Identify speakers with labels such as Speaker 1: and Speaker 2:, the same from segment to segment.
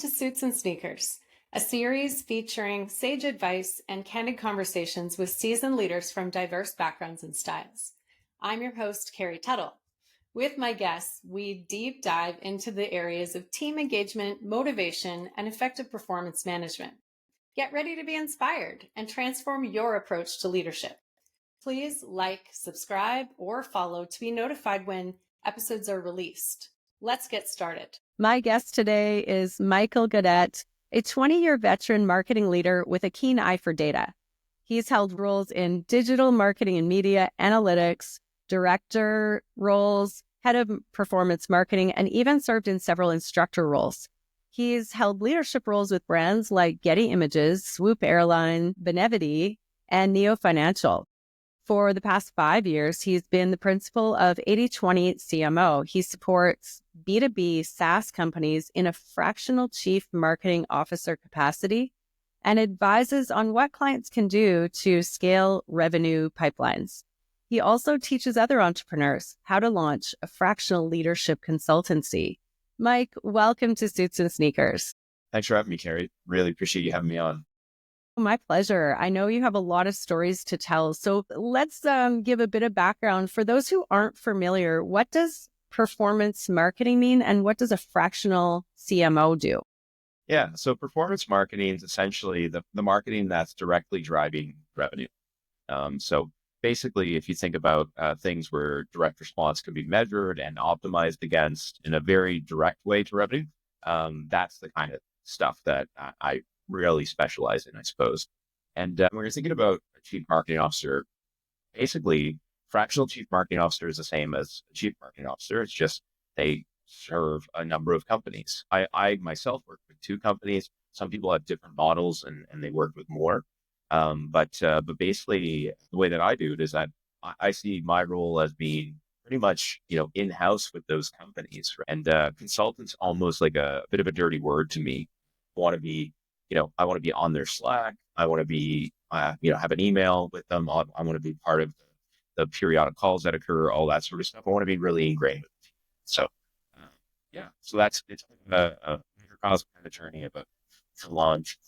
Speaker 1: to Suits and Sneakers, a series featuring sage advice and candid conversations with seasoned leaders from diverse backgrounds and styles. I'm your host, Carrie Tuttle. With my guests, we deep dive into the areas of team engagement, motivation, and effective performance management. Get ready to be inspired and transform your approach to leadership. Please like, subscribe, or follow to be notified when episodes are released. Let's get started. My guest today is Michael Gaudet, a 20-year veteran marketing leader with a keen eye for data. He's held roles in digital marketing and media, analytics, director roles, head of performance marketing, and even served in several instructor roles. He's held leadership roles with brands like Getty Images, Swoop Airline, Benevity, and Neo Financial. For the past 5 years, he's been the principal of 80/20 CMO. He supports B2B SaaS companies in a fractional chief marketing officer capacity and advises on what clients can do to scale revenue pipelines. He also teaches other entrepreneurs how to launch a fractional leadership consultancy. Mike, welcome to Suits and Sneakers.
Speaker 2: Thanks for having me, Carrie. Really appreciate you having me on.
Speaker 1: My pleasure. I know you have a lot of stories to tell. So let's give a bit of background. For those who aren't familiar, what does performance marketing mean and what does a fractional CMO do?
Speaker 2: Yeah, so performance marketing is essentially the marketing that's directly driving revenue. So basically, if you think about things where direct response can be measured and optimized against in a very direct way to revenue, that's the kind of stuff that I really specialize in, I suppose. And when you're thinking about a chief marketing officer, basically, fractional chief marketing officer is the same as a chief marketing officer. It's just they serve a number of companies. I myself work with 2 companies. Some people have different models and they work with more. But basically, the way that I do it is that I see my role as being pretty much, in-house with those companies. And consultant's almost like a bit of a dirty word to me. I want to be on their Slack. I want to be, have an email with them. I want to be part of the periodic calls that occur, all that sort of stuff. I want to be really ingrained with the team. So, so it's a microcosm kind of journey about to launch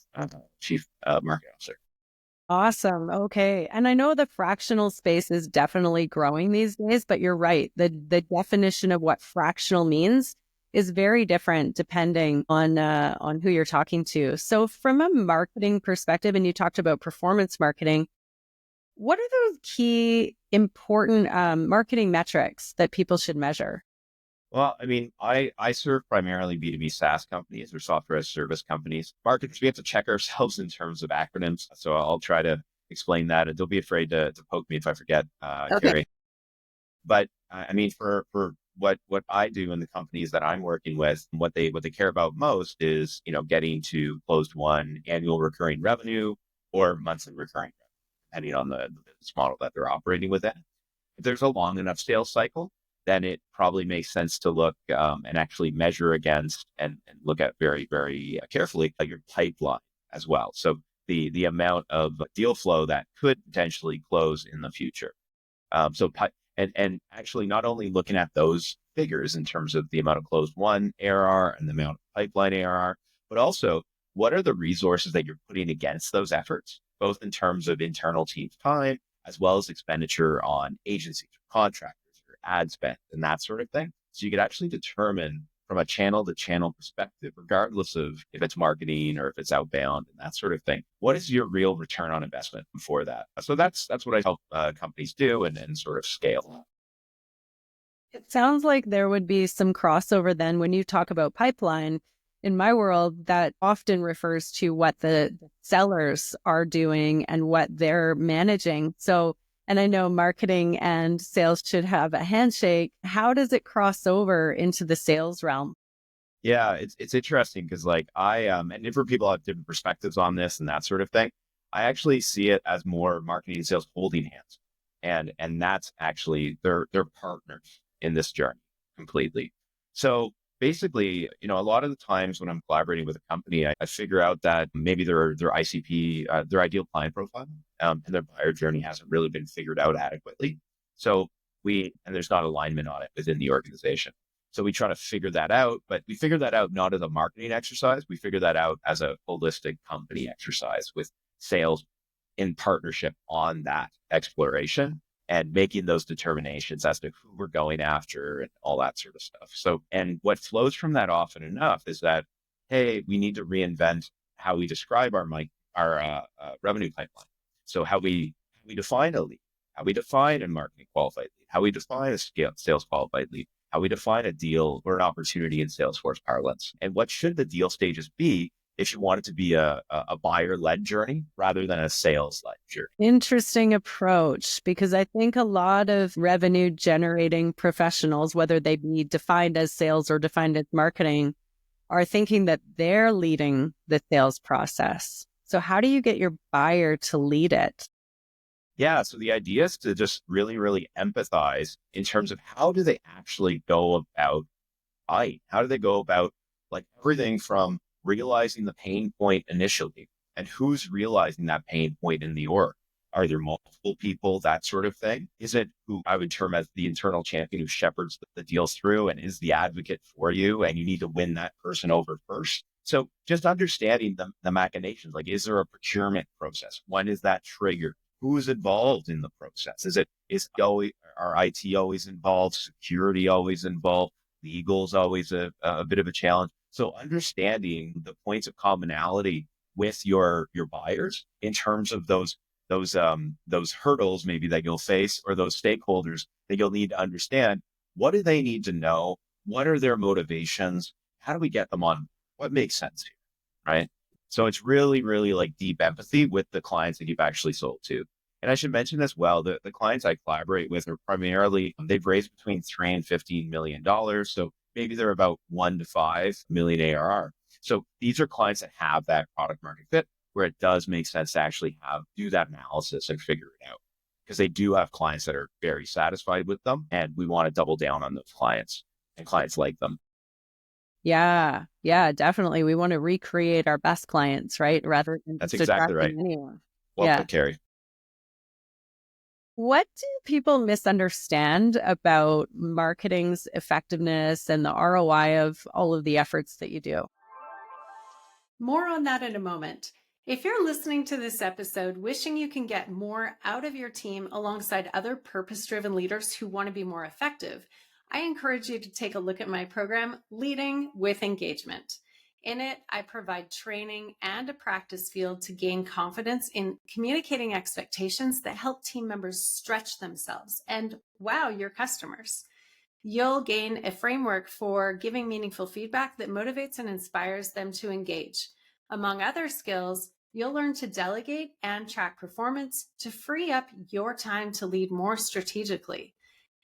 Speaker 2: chief marketing officer.
Speaker 1: Awesome. Okay. And I know the fractional space is definitely growing these days, but you're right. The definition of what fractional means is very different depending on who you're talking to. So from a marketing perspective, and you talked about performance marketing, what are those key important marketing metrics that people should measure?
Speaker 2: Well, I mean, I serve primarily B2B SaaS companies or software as a service companies. Marketers, we have to check ourselves in terms of acronyms. So I'll try to explain that. And don't be afraid to poke me if I forget,
Speaker 1: Okay.
Speaker 2: Carrie. But I mean, for what I do in the companies that I'm working with, what they care about most is, getting to closed won annual recurring revenue or monthly recurring revenue, depending on the business model that they're operating within. If there's a long enough sales cycle, then it probably makes sense to look and actually measure against and look at very, very carefully your pipeline as well. So the amount of deal flow that could potentially close in the future. And actually not only looking at those figures in terms of the amount of closed won ARR and the amount of pipeline ARR, but also what are the resources that you're putting against those efforts, both in terms of internal team time, as well as expenditure on agencies or contractors or ad spend and that sort of thing. So you could actually determine from a channel to channel perspective, regardless of if it's marketing or if it's outbound and that sort of thing, what is your real return on investment for that? So that's what I help companies do and sort of scale.
Speaker 1: It sounds like there would be some crossover then when you talk about pipeline. In my world, that often refers to what the sellers are doing and what they're managing. So, and I know marketing and sales should have a handshake. How does it cross over into the sales realm?
Speaker 2: Yeah, it's interesting because like and different people have different perspectives on this and that sort of thing. I actually see it as more marketing and sales holding hands. And that's actually they're partners in this journey completely. So basically, a lot of the times when I'm collaborating with a company, I figure out that maybe their ICP, their ideal client profile, and their buyer journey hasn't really been figured out adequately. So and there's not alignment on it within the organization. So we try to figure that out, but we figure that out not as a marketing exercise. We figure that out as a holistic company exercise with sales in partnership on that exploration and making those determinations as to who we're going after and all that sort of stuff. So, and what flows from that often enough is that, hey, we need to reinvent how we describe our revenue pipeline. So how we define a lead, how we define a marketing qualified lead, how we define a sales qualified lead, how we define a deal or an opportunity in Salesforce parlance, and what should the deal stages be if you want it to be a buyer-led journey rather than a sales-led journey.
Speaker 1: Interesting approach, because I think a lot of revenue generating professionals, whether they be defined as sales or defined as marketing, are thinking that they're leading the sales process. So how do you get your buyer to lead it?
Speaker 2: Yeah, so the idea is to just really, really empathize in terms of how do they actually go about buying? How do they go about like everything from realizing the pain point initially and who's realizing that pain point in the org? Are there multiple people, that sort of thing? Is it who I would term as the internal champion who shepherds the deals through and is the advocate for you, and you need to win that person over first? So just understanding the machinations, like, is there a procurement process? When is that triggered? Who is involved in the process? Is our IT always involved? Security always involved? Legal's always a bit of a challenge. So understanding the points of commonality with your buyers in terms of those hurdles maybe that you'll face, or those stakeholders that you'll need to understand. What do they need to know? What are their motivations? How do we get them on what makes sense here, right? So it's really, really like deep empathy with the clients that you've actually sold to. And I should mention as well that the clients I collaborate with are primarily, they've raised between $3 and $15 million. So maybe they're about 1 to 5 million ARR. So these are clients that have that product market fit where it does make sense to actually do that analysis and figure it out, because they do have clients that are very satisfied with them. And we want to double down on those clients and clients like them.
Speaker 1: Yeah, definitely. We want to recreate our best clients, right? Rather than
Speaker 2: That's
Speaker 1: just
Speaker 2: exactly right.
Speaker 1: attracting anyone.
Speaker 2: Well put, Carrie.
Speaker 1: What do people misunderstand about marketing's effectiveness and the ROI of all of the efforts that you do? More on that in a moment. If you're listening to this episode wishing you can get more out of your team alongside other purpose-driven leaders who want to be more effective, I encourage you to take a look at my program, Leading with Engagement. In it, I provide training and a practice field to gain confidence in communicating expectations that help team members stretch themselves and wow your customers. You'll gain a framework for giving meaningful feedback that motivates and inspires them to engage. Among other skills, you'll learn to delegate and track performance to free up your time to lead more strategically.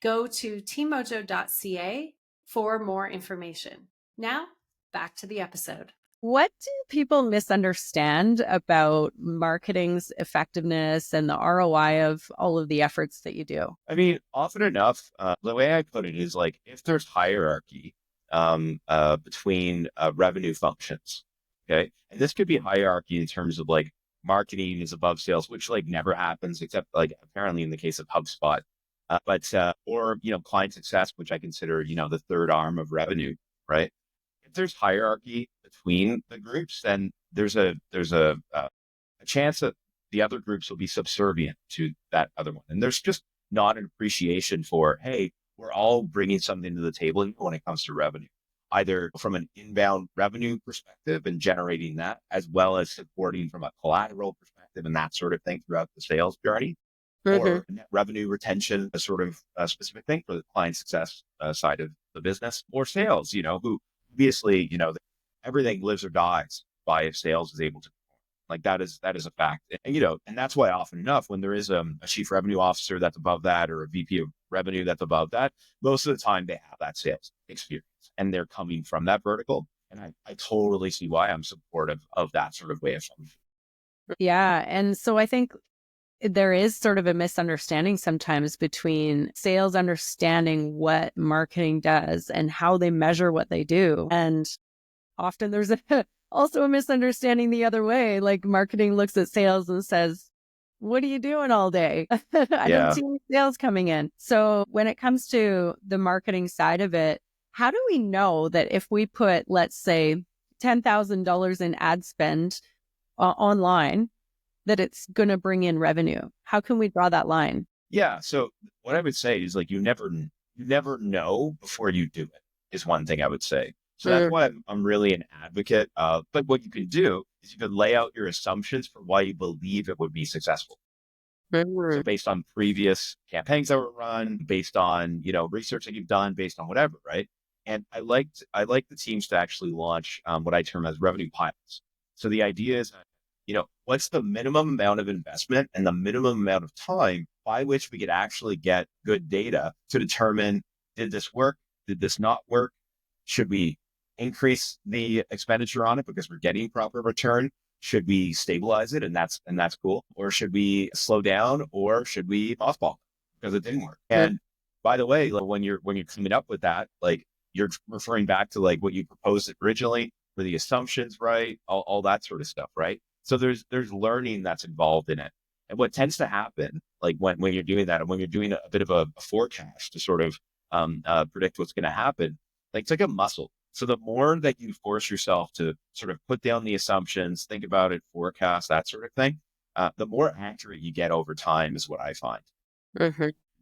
Speaker 1: Go to teammojo.ca for more information. Now, back to the episode. What do people misunderstand about marketing's effectiveness and the ROI of all of the efforts that you do?
Speaker 2: I mean, often enough, the way I put it is like, if there's hierarchy between revenue functions, okay, and this could be hierarchy in terms of like marketing is above sales, which like never happens except like apparently in the case of HubSpot, or client success, which I consider the third arm of revenue, right? If there's hierarchy between the groups, then there's a chance that the other groups will be subservient to that other one. And there's just not an appreciation for, hey, we're all bringing something to the table when it comes to revenue, either from an inbound revenue perspective and generating that, as well as supporting from a collateral perspective and that sort of thing throughout the sales journey, or net revenue retention, a sort of specific thing for the client success side of the business, or sales, who obviously, everything lives or dies by if sales is able to perform. Like that is a fact. And that's why often enough, when there is a chief revenue officer that's above that, or a VP of revenue that's above that, most of the time they have that sales experience and they're coming from that vertical. And I totally see why I'm supportive of that sort of way of functioning.
Speaker 1: Yeah. And so I think there is sort of a misunderstanding sometimes between sales understanding what marketing does and how they measure what they do. And often there's also a misunderstanding the other way. Like marketing looks at sales and says, what are you doing all day? I don't see any sales coming in. So when it comes to the marketing side of it,
Speaker 3: How do we know that if we put, let's say, $10,000 in ad spend online, that it's going to bring in revenue? How can we draw that line?
Speaker 2: Yeah. So what I would say is like, you never know before you do it is one thing I would say. So that's why I'm really an advocate of, but what you can do is you can lay out your assumptions for why you believe it would be successful. So based on previous campaigns that were run, based on, research that you've done, based on whatever, right? And I like the teams to actually launch what I term as revenue pilots. So the idea is, what's the minimum amount of investment and the minimum amount of time by which we could actually get good data to determine, did this work? Did this not work? Should we increase the expenditure on it because we're getting proper return? Should we stabilize it and that's cool? Or should we slow down, or should we mothball because it didn't work? And by the way, like when you're coming up with that, like you're referring back to like what you proposed originally, were the assumptions right, all that sort of stuff, right? So there's learning that's involved in it. And what tends to happen, like when you're doing that, and when you're doing a bit of a forecast to sort of predict what's going to happen, like it's like a muscle. So the more that you force yourself to sort of put down the assumptions, think about it, forecast, that sort of thing, the more accurate you get over time is what I find.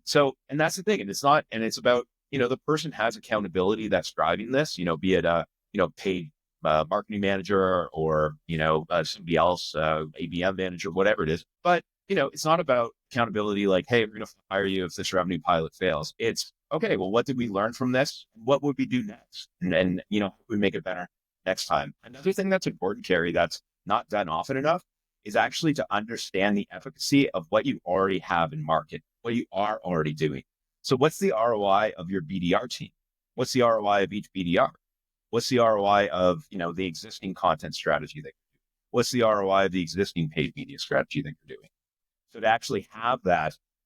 Speaker 2: So, and that's the thing. And it's not, and it's about, the person has accountability that's driving this, be it a, paid marketing manager or, somebody else, ABM manager, whatever it is. But, it's not about accountability like, hey, we're going to fire you if this revenue pilot fails. It's, okay, well, what did we learn from this? What would we do next? And we make it better next time. Another thing that's important, Carrie, that's not done often enough is actually to understand the efficacy of what you already have in market, what you are already doing. So what's the ROI of your BDR team? What's the ROI of each BDR? What's the ROI of, the existing content strategy that you're doing? What's the ROI of the existing paid media strategy that you're doing? So to actually have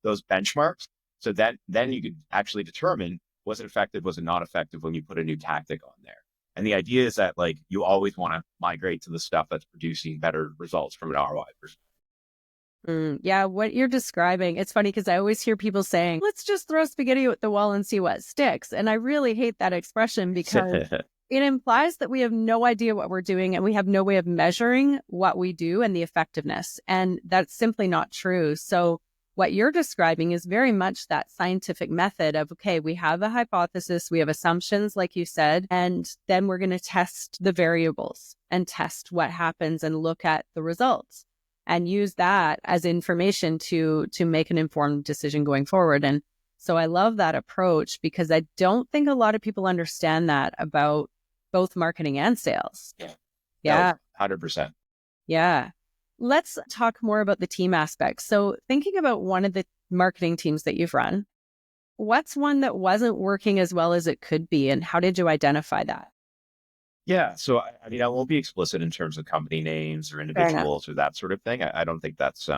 Speaker 2: those benchmarks, so then you could actually determine, was it effective, was it not effective when you put a new tactic on there? And the idea is that like you always want to migrate to the stuff that's producing better results from an ROI perspective.
Speaker 3: Yeah, what you're describing, it's funny because I always hear people saying, let's just throw spaghetti at the wall and see what sticks. And I really hate that expression because it implies that we have no idea what we're doing and we have no way of measuring what we do and the effectiveness. And that's simply not true. So what you're describing is very much that scientific method of, okay, we have a hypothesis, we have assumptions, like you said, and then we're going to test the variables and test what happens and look at the results and use that as information to make an informed decision going forward. And so I love that approach because I don't think a lot of people understand that about both marketing and sales.
Speaker 2: Yeah. No, 100%.
Speaker 3: Yeah. Let's talk more about the team aspect. So thinking about one of the marketing teams that you've run, what's one that wasn't working as well as it could be, and how did you identify that?
Speaker 2: Yeah. So, I won't be explicit in terms of company names or individuals or that sort of thing. I don't think that's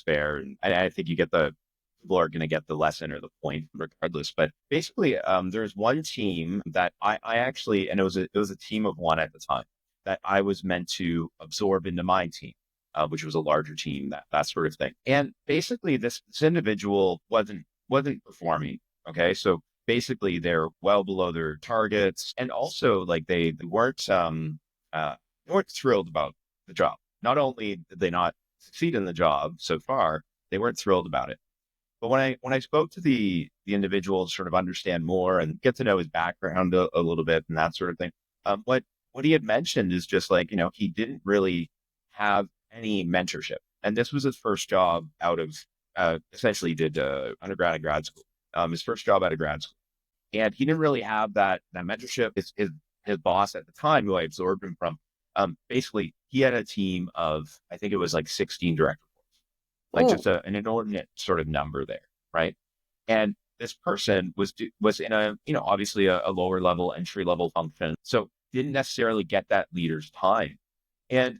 Speaker 2: fair. And I think people are going to get the lesson or the point regardless. But basically, there's one team that I actually, and it was a team of one at the time that I was meant to absorb into my team, which was a larger team, that sort of thing. And basically, this individual wasn't performing. Okay, so basically they're well below their targets, and also like they weren't thrilled about the job. Not only did they not succeed in the job so far, they weren't thrilled about it. But when I spoke to the individual to sort of understand more and get to know his background a little bit and that sort of thing, what he had mentioned is just like, he didn't really have any mentorship, and this was his first job out of essentially did undergrad and grad school. His first job out of grad school. And he didn't really have that mentorship. His boss at the time, who I absorbed him from, basically he had a team of, I think it was like 16 direct reports, like just an inordinate sort of number there, right? And this person was in a, obviously a lower level, entry level function, so didn't necessarily get that leader's time. And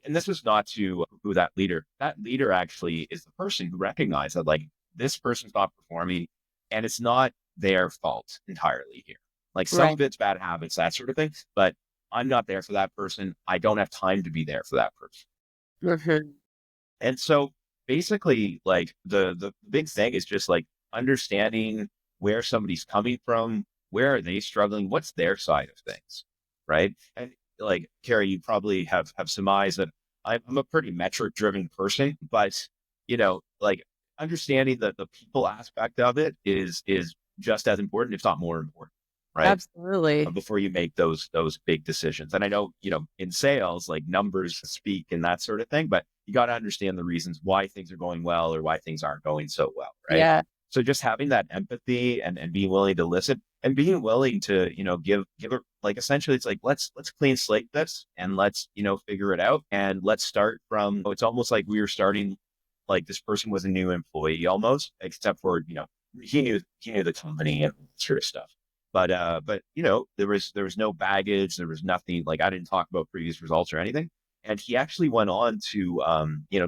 Speaker 2: and this is not to who that leader. That leader actually is the person who recognized that like this person's not performing, and it's not their fault entirely here. Like some of it's bad habits, that sort of thing. But I'm not there for that person. I don't have time to be there for that person. And so basically, like the big thing is just like understanding where somebody's coming from, where are they struggling? What's their side of things, right? And like Carrie, you probably have surmised that I'm a pretty metric driven person, but like understanding that the people aspect of it is just as important, if not more important, right?
Speaker 3: Absolutely.
Speaker 2: Before you make those big decisions. And I know, in sales, like numbers speak and that sort of thing, but you got to understand the reasons why things are going well or why things aren't going so well, right?
Speaker 3: Yeah.
Speaker 2: So just having that empathy and being willing to listen and being willing to, give it, like, essentially it's like, let's clean slate this and let's, figure it out. And let's start from, it's almost like we were starting, like this person was a new employee almost, except for, he knew the company and sort of stuff. But there was no baggage. There was nothing, like, I didn't talk about previous results or anything. And he actually went on to,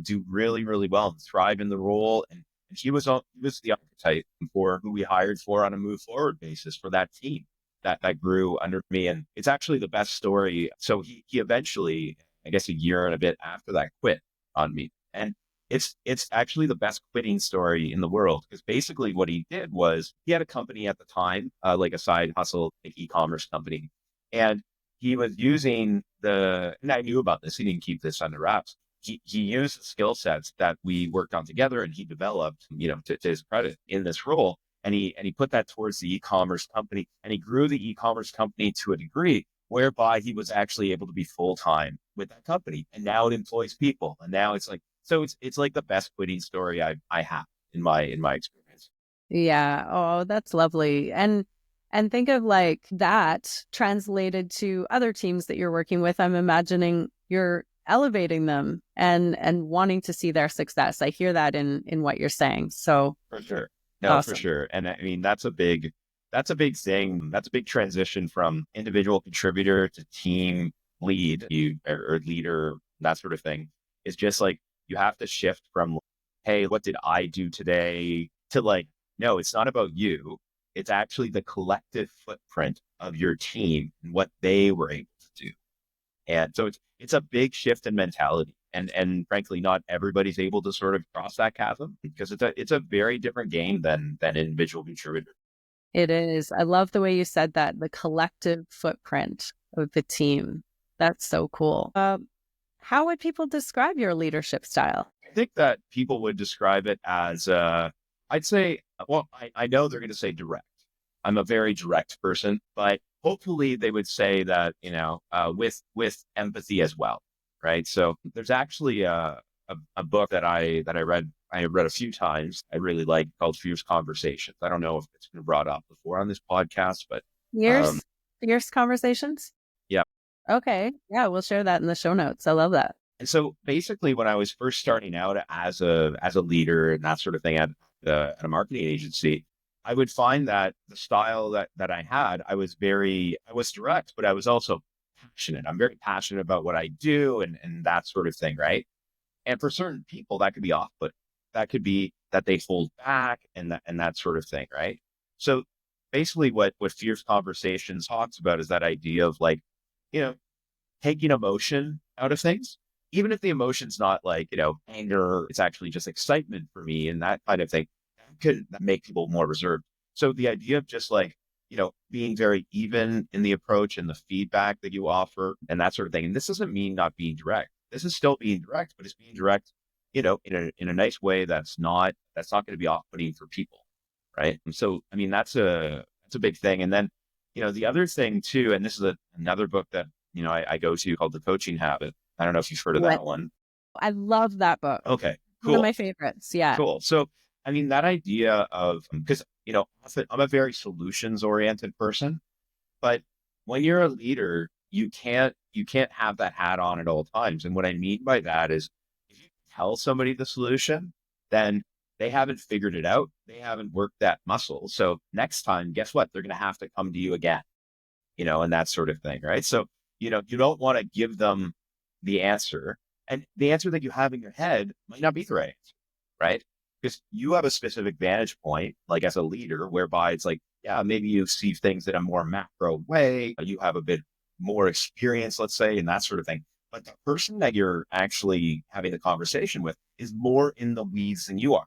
Speaker 2: do really, really well and thrive in the role. And he was the archetype for who we hired for on a move forward basis for that team that grew under me. And it's actually the best story. So he eventually, I guess a year and a bit after that, quit on me. And it's actually the best quitting story in the world, because basically what he did was he had a company at the time, like a side hustle, like e-commerce company. And he was using and I knew about this, he didn't keep this under wraps. He used the skill sets that we worked on together and he developed, to his credit in this role. And he put that towards the e-commerce company, and he grew the e-commerce company to a degree whereby he was actually able to be full-time with that company. And now it employs people. And now it's like, so it's like the best quitting story I have in my experience.
Speaker 3: Yeah. Oh, that's lovely. And think of like that translated to other teams that you're working with. I'm imagining you're elevating them and wanting to see their success. I hear that in what you're saying. So
Speaker 2: for sure. No,
Speaker 3: awesome.
Speaker 2: for sure. And I mean, that's a big thing. That's a big transition from individual contributor to team lead, or leader, that sort of thing. It's just like, you have to shift from, hey, what did I do today, to like, no, it's not about you. It's actually the collective footprint of your team and what they were able to do. And so it's a big shift in mentality. And frankly, not everybody's able to sort of cross that chasm, because it's a very different game than individual contributor.
Speaker 3: It is. I love the way you said that, the collective footprint of the team. That's so cool. How would people describe your leadership style?
Speaker 2: I think that people would describe it as, I'd say, well, I know they're going to say direct. I'm a very direct person, but hopefully they would say that, with empathy as well. Right. So there's actually a book that I read a few times. I really like, called Fierce Conversations. I don't know if it's been brought up before on this podcast, but
Speaker 3: Fierce Conversations.
Speaker 2: Yeah.
Speaker 3: Okay. Yeah, we'll share that in the show notes. I love that.
Speaker 2: And so basically, when I was first starting out as a leader and that sort of thing at a marketing agency, I would find that the style that I had, I was direct, but I was also passionate. I'm very passionate about what I do and that sort of thing, right? And for certain people, that could be off-putting. That could be that they hold back and that sort of thing, right? So basically, what Fierce Conversations talks about is that idea of, like, taking emotion out of things, even if the emotion's not like, anger, it's actually just excitement for me and that kind of thing, could make people more reserved. So the idea of just like, being very even in the approach and the feedback that you offer and that sort of thing. And this doesn't mean not being direct. This is still being direct, but it's being direct, in a nice way that's not going to be off-putting for people. Right. And so, I mean, that's a big thing. And then, the other thing too, and this is another book that, I go to, called The Coaching Habit. I don't know if you've heard of that one.
Speaker 3: I love that book.
Speaker 2: Okay, cool.
Speaker 3: One of my favorites. Yeah.
Speaker 2: Cool. So, I mean, that idea of, because, often I'm a very solutions oriented person, but when you're a leader, you can't have that hat on at all times. And what I mean by that is, if you tell somebody the solution, then they haven't figured it out. They haven't worked that muscle. So next time, guess what? They're going to have to come to you again, and that sort of thing. Right. So, you don't want to give them the answer, and the answer that you have in your head might not be the right answer. Right. Because you have a specific vantage point, like as a leader, whereby it's like, yeah, maybe you see things in a more macro way. You have a bit more experience, let's say, and that sort of thing. But the person that you're actually having the conversation with is more in the weeds than you are.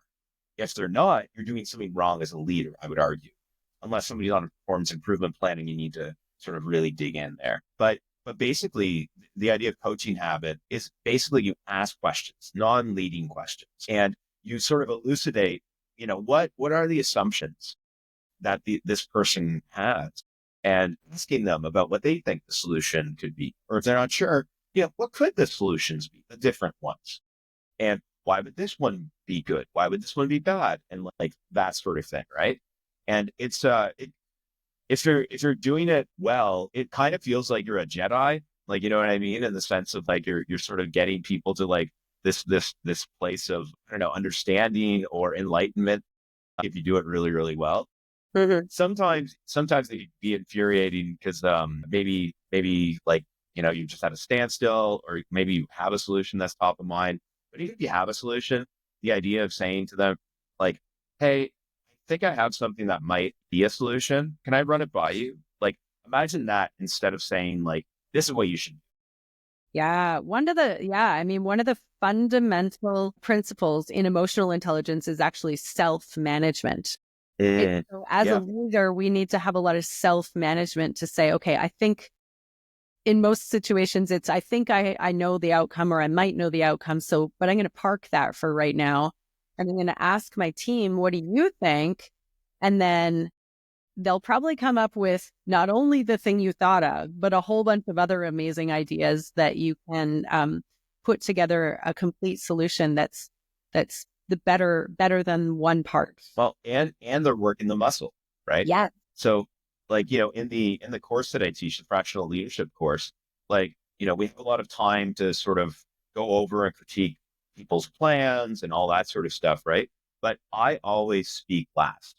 Speaker 2: If they're not, you're doing something wrong as a leader, I would argue. unless somebody's on a performance improvement plan and you need to sort of really dig in there. But basically, the idea of coaching habit is basically you ask questions, non-leading questions, and you sort of elucidate, what are the assumptions that this person has, and asking them about what they think the solution could be. Or if they're not sure, what could the solutions be, the different ones? And why would this one be good? Why would this one be bad? And like that sort of thing, right? And if you're doing it well, it kind of feels like you're a Jedi, like, you know what I mean? In the sense of like, you're sort of getting people to like this place of, I don't know, understanding or enlightenment if you do it really, really well.
Speaker 3: Mm-hmm.
Speaker 2: Sometimes it can be infuriating because maybe like, you just had a standstill, or maybe you have a solution that's top of mind. But even if you have a solution, the idea of saying to them like, hey, I think I have something that might be a solution. Can I run it by you? Like, imagine that instead of saying like, this is what you should do.
Speaker 3: Yeah. One of the fundamental principles in emotional intelligence is actually self-management. So as a leader, we need to have a lot of self-management to say, okay, I think in most situations, I think I know the outcome, or I might know the outcome. So, but I'm going to park that for right now. And I'm going to ask my team, what do you think? And then they'll probably come up with not only the thing you thought of, but a whole bunch of other amazing ideas that you can put together a complete solution that's the better than one part.
Speaker 2: Well, and they're working the muscle, right?
Speaker 3: Yeah.
Speaker 2: So like, in the course that I teach, the fractional leadership course, like, we have a lot of time to sort of go over and critique people's plans and all that sort of stuff, right? But I always speak last,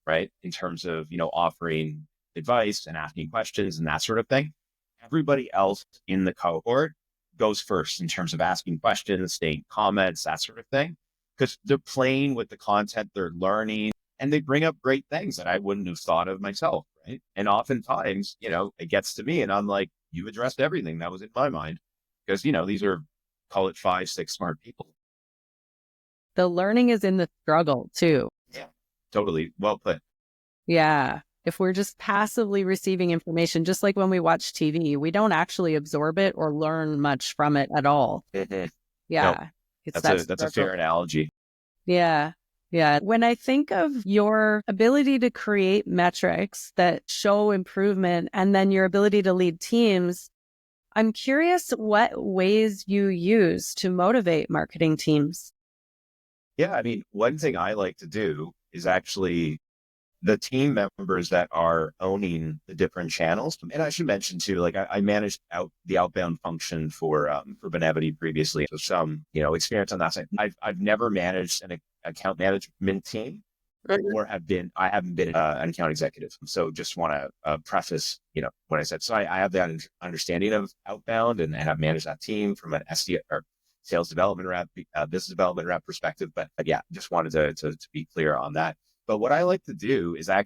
Speaker 2: right? In terms of, offering advice and asking questions and that sort of thing. Everybody else in the cohort goes first in terms of asking questions, stating comments, that sort of thing, because they're playing with the content, they're learning, and they bring up great things that I wouldn't have thought of myself, right? And oftentimes, it gets to me and I'm like, you've addressed everything that was in my mind, because, these are, call it 5-6 smart people.
Speaker 3: The learning is in the struggle too.
Speaker 2: Yeah, totally. Well put.
Speaker 3: Yeah. If we're just passively receiving information, just like when we watch TV, we don't actually absorb it or learn much from it at all.
Speaker 2: Mm-hmm.
Speaker 3: Yeah.
Speaker 2: No, that's a fair analogy.
Speaker 3: Yeah. Yeah. When I think of your ability to create metrics that show improvement and then your ability to lead teams, I'm curious what ways you use to motivate marketing teams.
Speaker 2: Yeah. I mean, one thing I like to do is actually the team members that are owning the different channels. And I should mention too, like I managed the outbound function for Benevity previously. So some, experience on that side. I've never managed an account management team, or I haven't been an account executive. So just want to preface, what I said. So I have that understanding of outbound, and I've managed that team from an SD or sales development rep, business development rep perspective. But yeah, just wanted to be clear on that. But what I like to do is I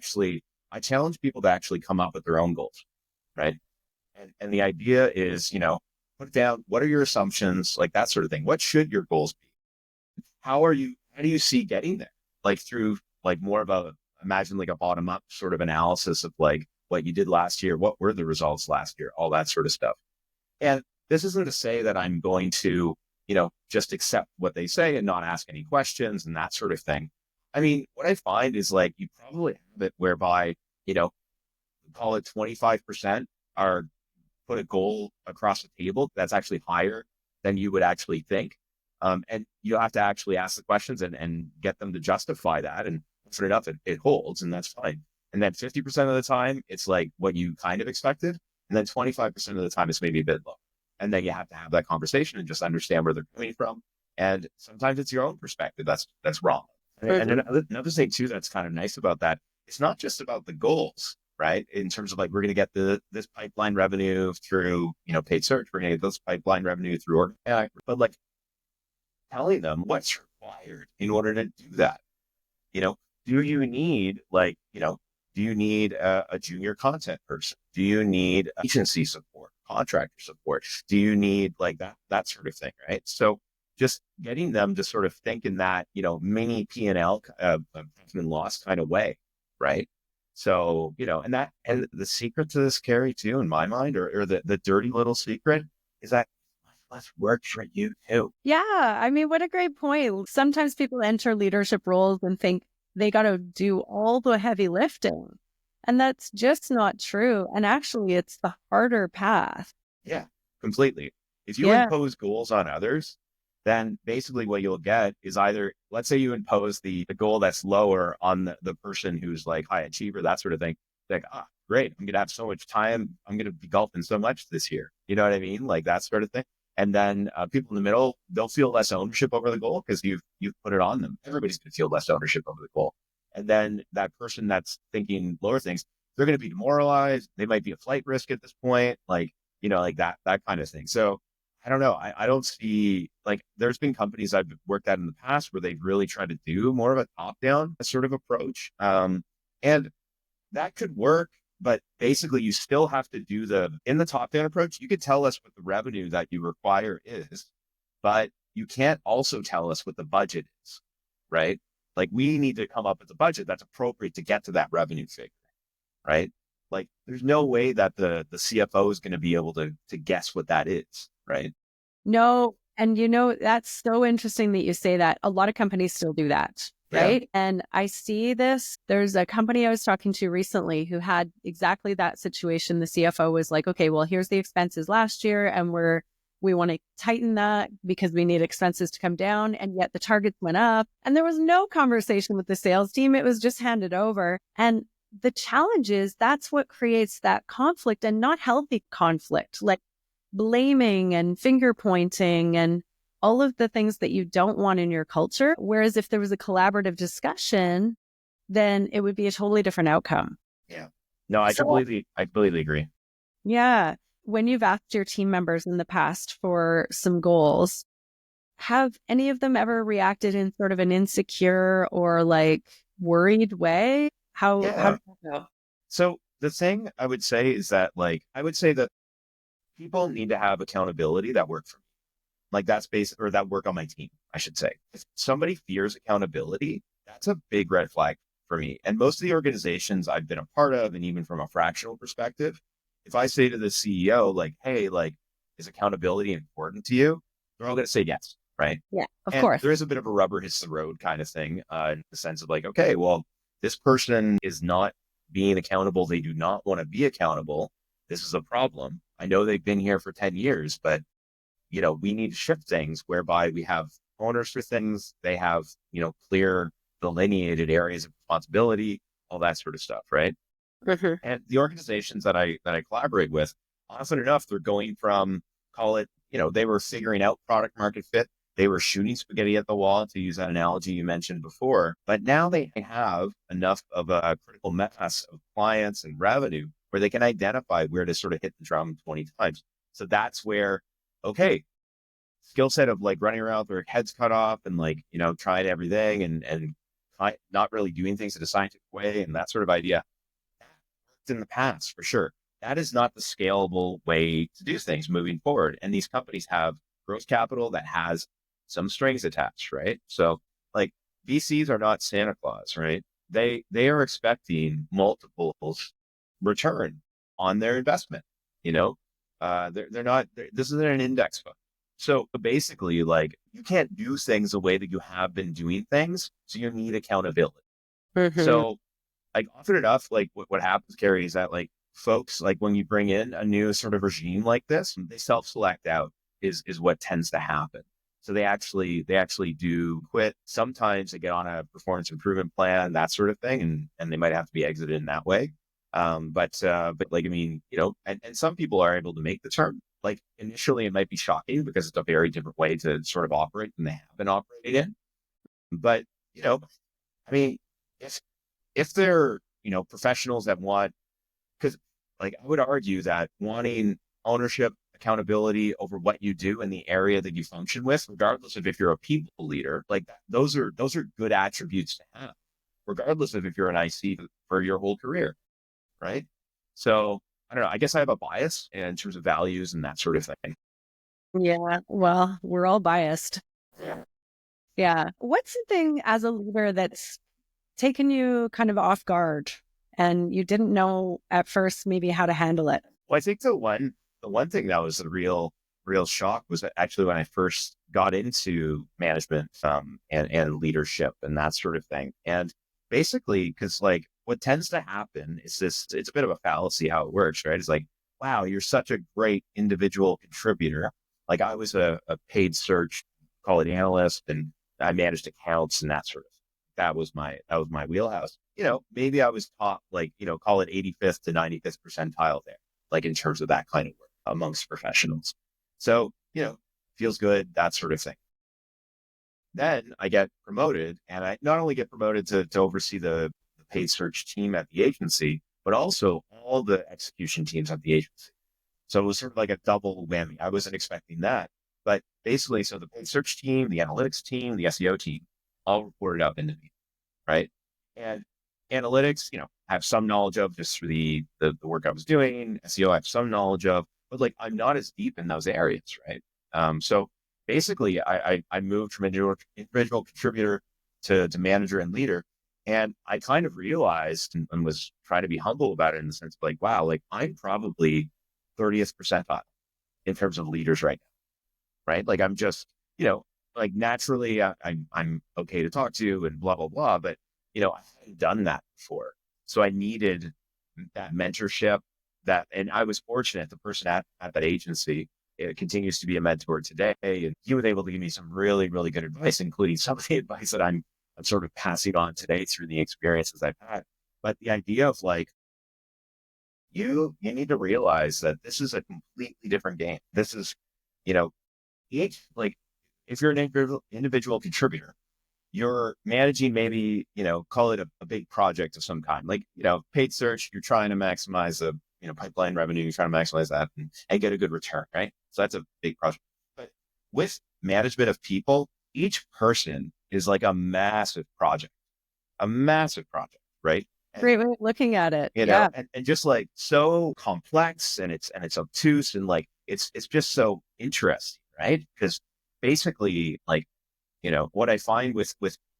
Speaker 2: challenge people to actually come up with their own goals, right? And the idea is, put down, what are your assumptions, like that sort of thing. What should your goals be? How do you see getting there? Like through like more of imagine like a bottom up sort of analysis of like what you did last year, what were the results last year, all that sort of stuff. And this isn't to say that I'm going to, just accept what they say and not ask any questions and that sort of thing. I mean, what I find is like, you probably have it whereby, call it 25% are put a goal across the table that's actually higher than you would actually think. And you have to actually ask the questions and get them to justify that. And sure enough, it holds, and that's fine. And then 50% of the time, it's like what you kind of expected. And then 25% of the time, it's maybe a bit low. And then you have to have that conversation and just understand where they're coming from. And sometimes it's your own perspective that's wrong. And another thing too that's kind of nice about that, it's not just about the goals, right? In terms of like, we're going to get this pipeline revenue through, paid search, we're going to get this pipeline revenue through organic, but like telling them what's required in order to do that. Do you need do you need a junior content person? Do you need agency support, contractor support? Do you need like that sort of thing, right? So just getting them to sort of think in that, mini P&L, profit and loss kind of way, right? So, and the secret to this, Carrie, too, in my mind, or the dirty little secret is that less work for you too.
Speaker 3: Yeah. I mean, what a great point. Sometimes people enter leadership roles and think they got to do all the heavy lifting. And that's just not true. And actually, it's the harder path.
Speaker 2: Yeah, completely. If you impose goals on others, then basically what you'll get is either, let's say you impose the goal that's lower on the person who's like high achiever, that sort of thing. Like, great, I'm going to have so much time. I'm going to be golfing so much this year. You know what I mean? Like that sort of thing. And then people in the middle, they'll feel less ownership over the goal because you've put it on them. Everybody's going to feel less ownership over the goal. And then that person that's thinking lower things, they're going to be demoralized. They might be a flight risk at this point, like that kind of thing. So I don't know. I don't see, like, there's been companies I've worked at in the past where they've really tried to do more of a top-down sort of approach. And that could work, but basically you still have to do in the top-down approach, you could tell us what the revenue that you require is, but you can't also tell us what the budget is, right? Like, we need to come up with a budget that's appropriate to get to that revenue figure, right? Like, there's no way that the CFO is going to be able to guess what that is, right?
Speaker 3: No. And that's so interesting that you say that. A lot of companies still do that, right? Yeah. And I see this. There's a company I was talking to recently who had exactly that situation. The CFO was like, okay, well, here's the expenses last year, and we want to tighten that because we need expenses to come down. And yet the targets went up, and there was no conversation with the sales team. It was just handed over. And the challenge is that's what creates that conflict, and not healthy conflict, like blaming and finger pointing and all of the things that you don't want in your culture. Whereas if there was a collaborative discussion, then it would be a totally different outcome.
Speaker 2: Yeah. No, I completely agree.
Speaker 3: Yeah. When you've asked your team members in the past for some goals, have any of them ever reacted in sort of an insecure or like worried way? How did that go?
Speaker 2: So the thing I would say is that, like, I would say that people need to have accountability that work for me. Like, that's basic, or that work on my team, I should say. If somebody fears accountability, that's a big red flag for me. And most of the organizations I've been a part of, and even from a fractional perspective, if I say to the CEO, like, hey, like, is accountability important to you? They're all going to say yes, right?
Speaker 3: Yeah, of course.
Speaker 2: There is a bit of a rubber hits the road kind of thing, in the sense of like, okay, well, this person is not being accountable. They do not want to be accountable. This is a problem. I know they've been here for 10 years, but, we need to shift things whereby we have owners for things. They have, clear delineated areas of responsibility, all that sort of stuff. Right. Mm-hmm. And the organizations that I collaborate with, often enough, they're going from, call it, they were figuring out product market fit. They were shooting spaghetti at the wall, to use that analogy you mentioned before. But now they have enough of a critical mass of clients and revenue where they can identify where to sort of hit the drum 20 times. So that's where, okay, skill set of like running around with their heads cut off and like, trying everything and not really doing things in a scientific way and that sort of idea. That worked in the past for sure. That is not the scalable way to do things moving forward. And these companies have growth capital that has some strings attached, right? So like VCs are not Santa Claus, right? They are expecting multiples return on their investment. They're not, this isn't an index fund. So basically, like, you can't do things the way that you have been doing things. So you need accountability. Mm-hmm. So like often enough, like what happens, Carrie, is that like folks, like when you bring in a new sort of regime like this, they self-select out is what tends to happen. So they actually do quit. Sometimes they get on a performance improvement plan, that sort of thing, and they might have to be exited in that way. But like, I mean, and some people are able to make the turn. Like initially it might be shocking because it's a very different way to sort of operate than they have been operating in. But, I mean, if they're, professionals that want, because like I would argue that wanting ownership, accountability over what you do in the area that you function with, regardless of if you're a people leader, like those are good attributes to have, regardless of if you're an IC for your whole career. Right. So I don't know. I guess I have a bias in terms of values and that sort of thing.
Speaker 3: Yeah. Well, we're all biased. Yeah. What's the thing as a leader that's taken you kind of off guard and you didn't know at first maybe how to handle it?
Speaker 2: Well, I think the one thing that was the real shock was that actually when I first got into management and leadership and that sort of thing. And basically, because like what tends to happen is it's a bit of a fallacy how it works, right? It's like, wow, you're such a great individual contributor. Like I was a paid search, call it analyst, and I managed accounts and that sort of that was my wheelhouse. Maybe I was taught like, call it 85th to 95th percentile there, like in terms of that kind of work amongst professionals. So, feels good, that sort of thing. Then I get promoted, and I not only get promoted to oversee the paid search team at the agency, but also all the execution teams at the agency. So it was sort of like a double whammy. I wasn't expecting that. But basically, so the paid search team, the analytics team, the SEO team, all reported up into me, right? And analytics, I have some knowledge of just through the work I was doing. SEO, I have some knowledge of, but like I'm not as deep in those areas, right? So basically, I moved from individual contributor to manager and leader, and I kind of realized and was trying to be humble about it in the sense of like, wow, like I'm probably 30th percentile in terms of leaders right now, right? Like I'm just, like naturally I'm okay to talk to and blah, blah, blah. But, I hadn't done that before. So I needed that mentorship and I was fortunate, the person at that agency, it continues to be a mentor today. And he was able to give me some really, really good advice, including some of the advice that I'm sort of passing on today through the experiences I've had. But the idea of like, you need to realize that this is a completely different game. This is, each, like, if you're an individual contributor, you're managing maybe, call it a big project of some kind, like, paid search, you're trying to maximize the, pipeline revenue, you're trying to maximize that and get a good return, right? So that's a big project. But with management of people, each person is like a massive project, right?
Speaker 3: Great way of looking at it.
Speaker 2: you know,
Speaker 3: Yeah.
Speaker 2: and just like so complex and it's obtuse and like it's just so interesting, right? Because basically, like, what I find with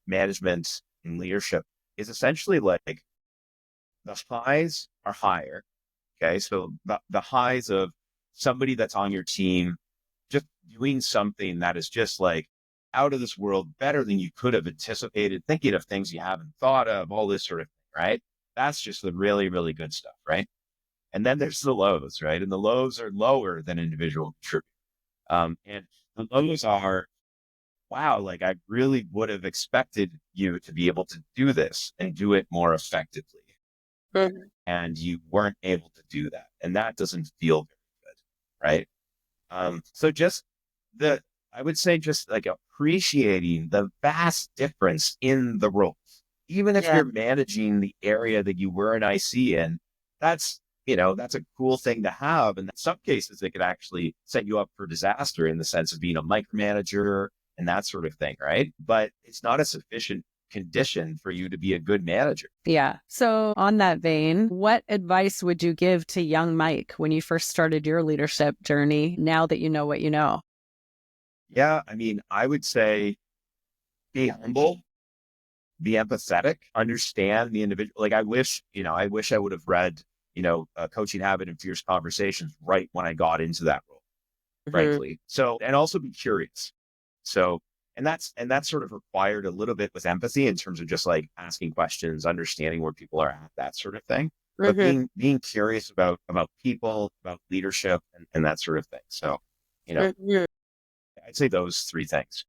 Speaker 2: management and leadership is essentially like the highs are higher. Okay. So the highs of somebody that's on your team just doing something that is just like out of this world, better than you could have anticipated, thinking of things you haven't thought of, all this sort of thing, right? That's just the really, really good stuff, right? And then there's the lows, right? And the lows are lower than individual contributors. And the lows are, wow, like I really would have expected you to be able to do this and do it more effectively.
Speaker 3: Mhm.
Speaker 2: And you weren't able to do that. And that doesn't feel very good, right? So just I would say just like appreciating the vast difference in the roles. Even if
Speaker 3: Yeah.
Speaker 2: you're managing the area that you were an IC in, that's, that's a cool thing to have. And in some cases, it could actually set you up for disaster in the sense of being a micromanager and that sort of thing, right? But it's not a sufficient condition for you to be a good manager.
Speaker 3: Yeah. So on that vein, what advice would you give to young Mike when you first started your leadership journey, now that you know what you know?
Speaker 2: Yeah, I mean, I would say be humble, be empathetic, understand the individual. Like I wish I would have read, Coaching Habit and Fierce Conversations right when I got into that role,
Speaker 3: Mhm.
Speaker 2: frankly. So, and also be curious. So, and that's sort of required a little bit with empathy in terms of just like asking questions, understanding where people are at, that sort of thing. But
Speaker 3: Mhm.
Speaker 2: being curious about people, about leadership and that sort of thing. So,
Speaker 3: Mhm.
Speaker 2: I'd say those three things.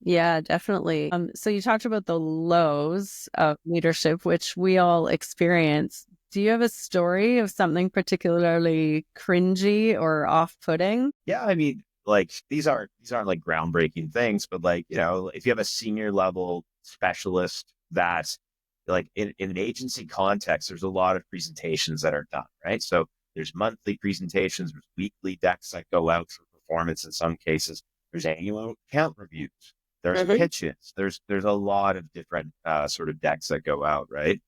Speaker 3: Yeah, definitely. So you talked about the lows of leadership, which we all experience. Do you have a story of something particularly cringy or off-putting?
Speaker 2: Yeah, I mean, like these aren't like groundbreaking things, but like, if you have a senior level specialist that like in an agency context, there's a lot of presentations that are done, right? So there's monthly presentations, there's weekly decks that go out for performance in some cases, there's annual account reviews, there's
Speaker 3: Mhm.
Speaker 2: pitches, there's a lot of different sort of decks that go out, right?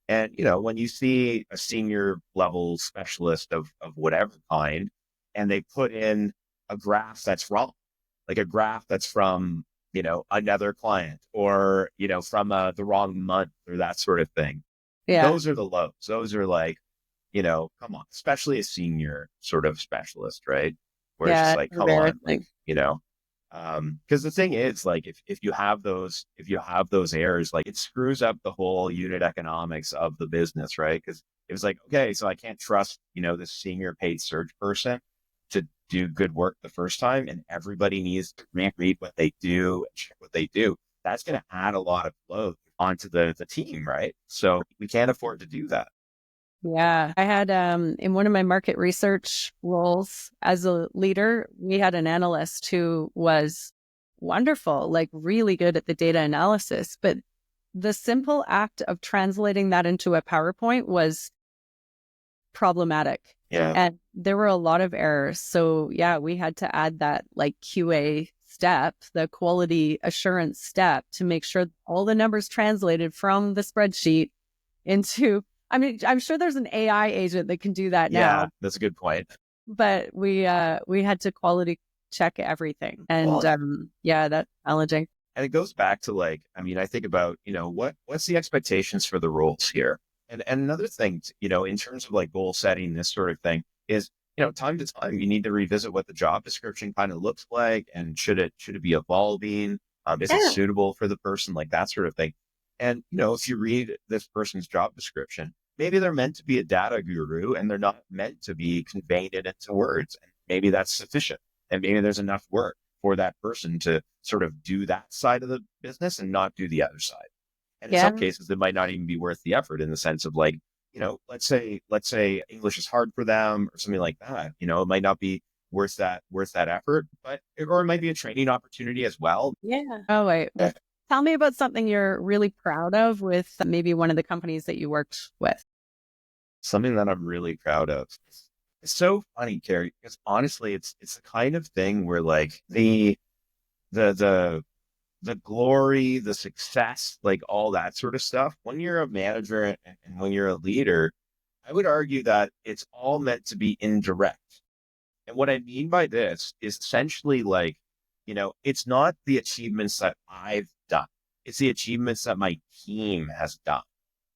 Speaker 2: And when you see a senior level specialist of whatever kind, and they put in a graph that's wrong, like a graph that's from another client or from the wrong month or that sort of thing,
Speaker 3: Yeah.
Speaker 2: Those are the lows. Those are like, come on, especially a senior sort of specialist, right? Where it's just
Speaker 3: Yeah.
Speaker 2: like,
Speaker 3: It's
Speaker 2: come on, like,
Speaker 3: embarrassing.
Speaker 2: because the thing is, like, if you have those errors, like, it screws up the whole unit economics of the business, right? Because it was like, okay, so I can't trust, this senior paid search person to do good work the first time, and everybody needs to read what they do and check what they do. That's going to add a lot of load onto the team, right? So we can't afford to do that.
Speaker 3: Yeah. I had in one of my market research roles as a leader, we had an analyst who was wonderful, like really good at the data analysis. But the simple act of translating that into a PowerPoint was problematic.
Speaker 2: Yeah.
Speaker 3: And there were a lot of errors. So yeah, we had to add that like QA step, the quality assurance step, to make sure all the numbers translated from the spreadsheet into, I mean, I'm sure there's an AI agent that can do that
Speaker 2: Yeah,
Speaker 3: now,
Speaker 2: that's a good point.
Speaker 3: but we had to quality check everything. And
Speaker 2: Well,
Speaker 3: yeah, that's challenging.
Speaker 2: and it goes back to, like, I mean, I think about, what's the expectations for the roles here? And another thing, in terms of like goal setting, this sort of thing is, time to time, you need to revisit what the job description kind of looks like, and should it be evolving? Is it
Speaker 1: Yeah.
Speaker 2: suitable for the person? Like that sort of thing. And, if you read this person's job description, maybe they're meant to be a data guru and they're not meant to be conveying it into words. And maybe that's sufficient. And maybe there's enough work for that person to sort of do that side of the business and not do the other side. And in
Speaker 3: Yeah.
Speaker 2: some cases, it might not even be worth the effort, in the sense of, like, let's say English is hard for them or something like that. It might not be worth that effort, or it might be a training opportunity as well.
Speaker 3: Yeah. Oh, wait. Tell me about something you're really proud of with maybe one of the companies that you worked with.
Speaker 2: Something that I'm really proud of. It's so funny, Carrie, because honestly, it's the kind of thing where, like, the the glory, the success, like all that sort of stuff. When you're a manager and when you're a leader, I would argue that it's all meant to be indirect. And what I mean by this is essentially, like, it's not the achievements that I've done. It's the achievements that my team has done,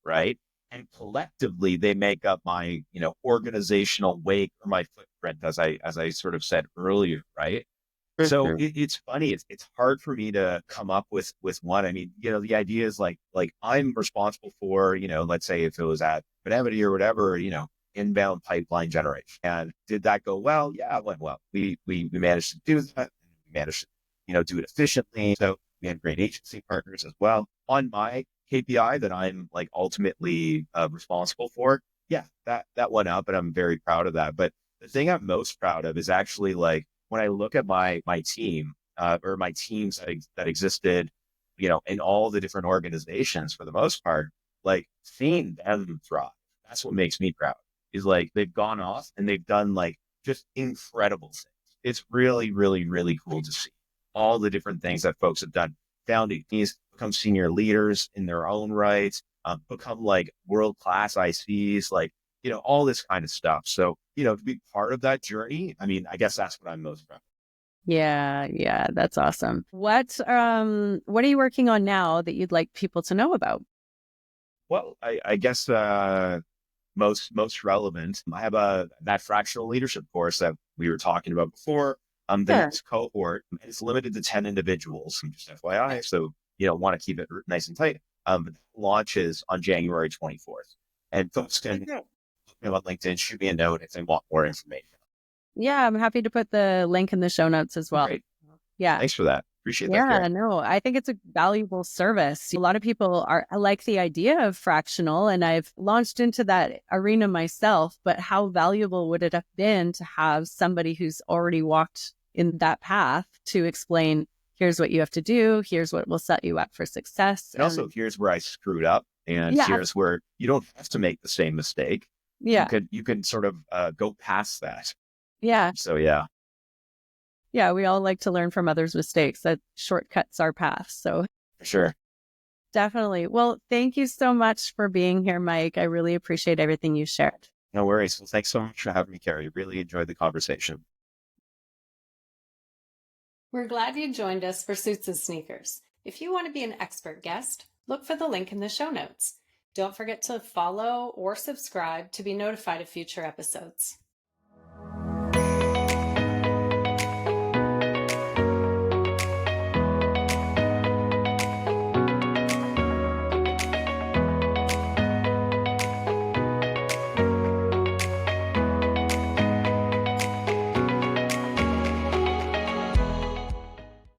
Speaker 2: right? And collectively they make up my, organizational weight, or my footprint, as I sort of said earlier, right? So
Speaker 3: Mhm.
Speaker 2: it's funny. It's hard for me to come up with one. I mean, the idea is, like I'm responsible for, let's say if it was at Benevity or whatever, inbound pipeline generation. And did that go well? Yeah, it went well. We managed to do that. We managed to, do it efficiently. So we had great agency partners as well. On my KPI that I'm, like, ultimately responsible for, yeah, that went up, and I'm very proud of that. But the thing I'm most proud of is actually, like, when I look at my team, or my teams that existed, in all the different organizations, for the most part, like, seeing them thrive, that's what makes me proud. Is, like, they've gone off and they've done, like, just incredible things. It's really, really, really cool to see all the different things that folks have done. Founding these, become senior leaders in their own rights, become like world-class ICs, like, all this kind of stuff. So, to be part of that journey, I mean, I guess that's what I'm most proud of.
Speaker 3: Yeah, yeah, that's awesome. What are you working on now that you'd like people to know about?
Speaker 2: Well, I guess most relevant, I have that fractional leadership course that we were talking about before. The
Speaker 3: Sure.
Speaker 2: next cohort is limited to 10 individuals, just FYI. So, want to keep it nice and tight. But launches on January 24th. And folks can, on LinkedIn, shoot me a note if they want more information.
Speaker 3: Yeah, I'm happy to put the link in the show notes as well.
Speaker 2: Great.
Speaker 3: Yeah.
Speaker 2: Thanks for that. Appreciate that,
Speaker 3: Yeah,
Speaker 2: Carrie.
Speaker 3: no, I think it's a valuable service. A lot of people like the idea of fractional, and I've launched into that arena myself, but how valuable would it have been to have somebody who's already walked in that path to explain, here's what you have to do, here's what will set you up for success.
Speaker 2: And also, here's where I screwed up, and
Speaker 3: Yeah,
Speaker 2: here's where you don't have to make the same mistake.
Speaker 3: yeah,
Speaker 2: You can sort of go past that.
Speaker 3: yeah.
Speaker 2: So yeah,
Speaker 3: Yeah, we all like to learn from others' mistakes. That shortcuts our path. So
Speaker 2: for sure.
Speaker 3: definitely. Well, thank you so much for being here, Mike. I really appreciate everything you shared.
Speaker 2: No worries. Well, thanks so much for having me, Carrie. Really enjoyed the conversation.
Speaker 1: We're glad you joined us for Suits and Sneakers. If you want to be an expert guest, look for the link in the show notes. Don't forget to follow or subscribe to be notified of future episodes.